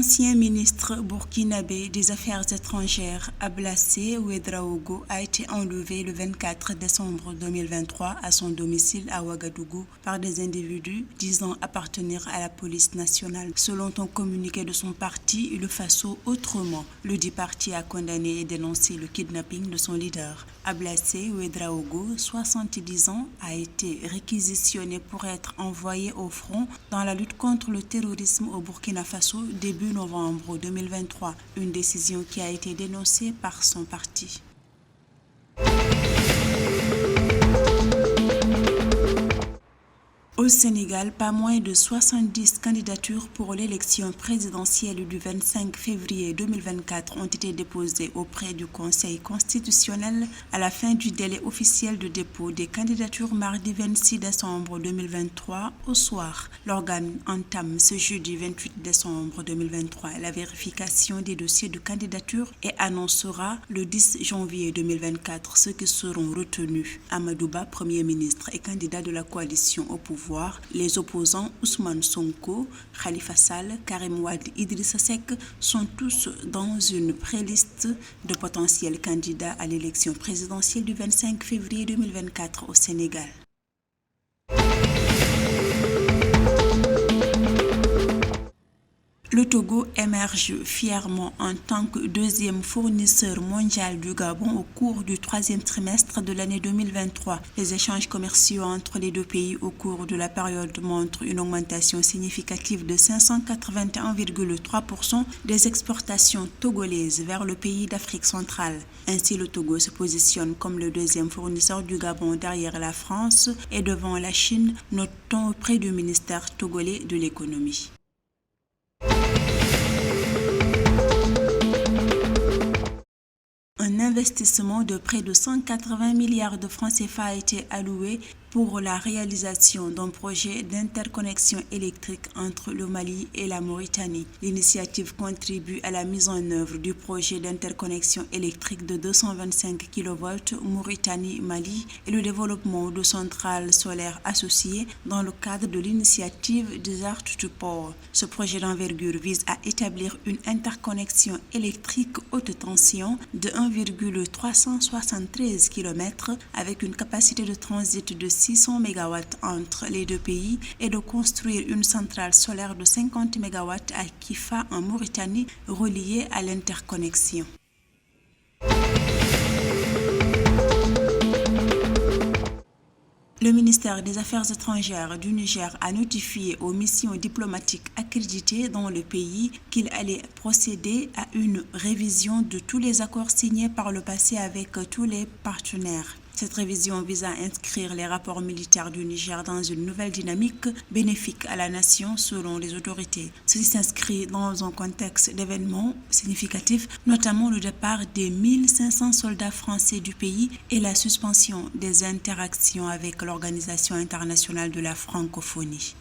L'ancien ministre burkinabé des Affaires étrangères Ablassé Ouédraogo a été enlevé le 24 décembre 2023 à son domicile à Ouagadougou par des individus disant appartenir à la police nationale. Selon un communiqué de son parti, le Faso Autrement, le dit parti a condamné et dénoncé le kidnapping de son leader. Ablassé Ouédraogo, 70 ans, a été réquisitionné pour être envoyé au front dans la lutte contre le terrorisme au Burkina Faso début novembre 2023, une décision qui a été dénoncée par son parti. Au Sénégal, pas moins de 70 candidatures pour l'élection présidentielle du 25 février 2024 ont été déposées auprès du Conseil constitutionnel à la fin du délai officiel de dépôt des candidatures mardi 26 décembre 2023 au soir. L'organe entame ce jeudi 28 décembre 2023 la vérification des dossiers de candidature et annoncera le 10 janvier 2024 ceux qui seront retenus. Amadou Ba, Premier ministre et candidat de la coalition au pouvoir, les opposants Ousmane Sonko, Khalifa Sall, Karim Wade, Idrissa Seck sont tous dans une préliste de potentiels candidats à l'élection présidentielle du 25 février 2024 au Sénégal. Le Togo émerge fièrement en tant que deuxième fournisseur mondial du Gabon au cours du troisième trimestre de l'année 2023. Les échanges commerciaux entre les deux pays au cours de la période montrent une augmentation significative de 581,3% des exportations togolaises vers le pays d'Afrique centrale. Ainsi, le Togo se positionne comme le deuxième fournisseur du Gabon derrière la France et devant la Chine, notons auprès du ministère togolais de l'économie. Un investissement de près de 180 milliards de francs CFA a été alloué pour la réalisation d'un projet d'interconnexion électrique entre le Mali et la Mauritanie. L'initiative contribue à la mise en œuvre du projet d'interconnexion électrique de 225 kV Mauritanie-Mali et le développement de centrales solaires associées dans le cadre de l'initiative Desert to Port. Ce projet d'envergure vise à établir une interconnexion électrique haute tension de 1,373 km avec une capacité de transit de 600 MW entre les deux pays et de construire une centrale solaire de 50 MW à Kifa en Mauritanie reliée à l'interconnexion. Le ministère des Affaires étrangères du Niger a notifié aux missions diplomatiques accréditées dans le pays qu'il allait procéder à une révision de tous les accords signés par le passé avec tous les partenaires. Cette révision vise à inscrire les rapports militaires du Niger dans une nouvelle dynamique bénéfique à la nation selon les autorités. Ceci s'inscrit dans un contexte d'événements significatifs, notamment le départ des 1500 soldats français du pays et la suspension des interactions avec l'Organisation internationale de la francophonie.